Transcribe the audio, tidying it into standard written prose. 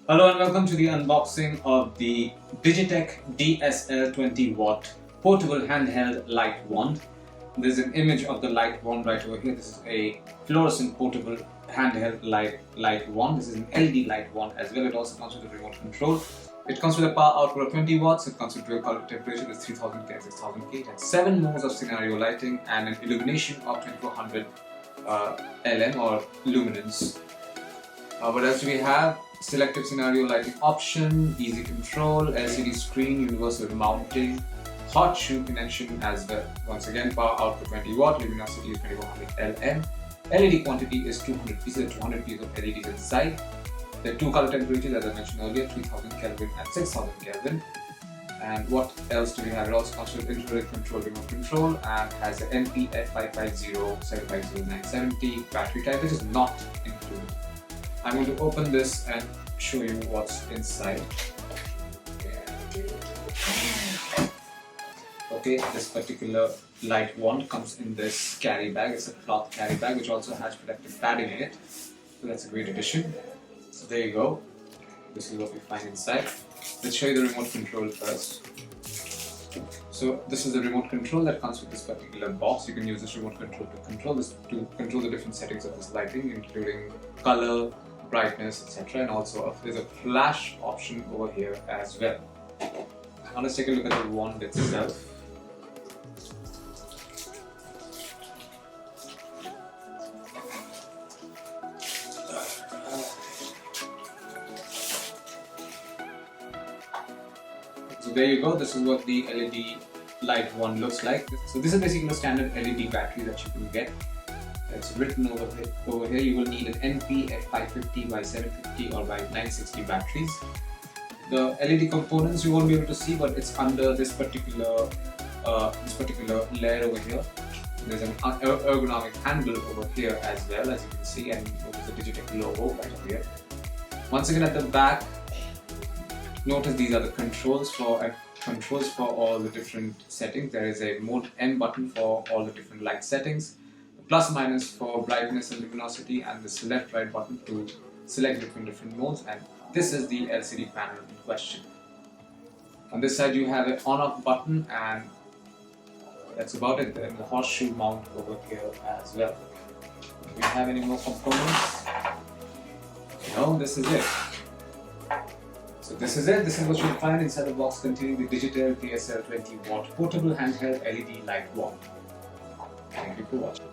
Hello and welcome to the unboxing of the DIGITEK DSL 20W portable handheld light wand. There's an image of the light wand right over here. This is a fluorescent portable handheld light wand. This is an LED light wand as well. It also comes with a remote control. It comes with a power output of 20 watts. It comes with dual color temperature with 3000 K and 6000 K. It has 7 modes of scenario lighting and an illumination of 2400 LM or luminance. What else do we have? Selective scenario lighting option, easy control, LCD screen, universal mounting, hot shoe connection as well. Once again, power output 20 watt, luminosity is 2400 LM. LED quantity is 200 pieces, 200 pieces of LEDs inside. There are 2 color temperatures as I mentioned earlier, 3000 Kelvin and 6000 Kelvin. And what else do we have? It also comes with infrared control, remote control, and has an NP-F550 750 battery type, which is not included. I'm going to open this and show you what's inside. Okay, this particular light wand comes in this carry bag. It's a cloth carry bag which also has protective padding in it. So that's a great addition. So there you go. This is what we find inside. Let's show you the remote control first. So this is the remote control that comes with this particular box. You can use this remote control to control the different settings of this lighting, including color, brightness, etc. And also there's a flash option over here as well. Now let's take a look at the wand itself. So there you go, this is what the LED light wand looks like. So this is basically a standard LED battery that you can get. It's written over here. You will need an NP-F550 by 750 or by 960 batteries. The LED components you won't be able to see, but it's under this particular layer over here. There's an ergonomic handle over here as well, as you can see, and notice the DIGITEK logo right over here. Once again, at the back, notice these are the controls for all the different settings. There is a mode M button for all the different light settings, plus minus for brightness and luminosity, and this left right button to select between different modes. And this is the LCD panel in question. On this side you have an on off button, and that's about it. Then the horseshoe mount over here as well. Do we have any more components? No, this is it. So this is it. This is what you'll find inside the box containing the DIGITEK DSL 20W portable handheld LED light wand. Thank you for watching.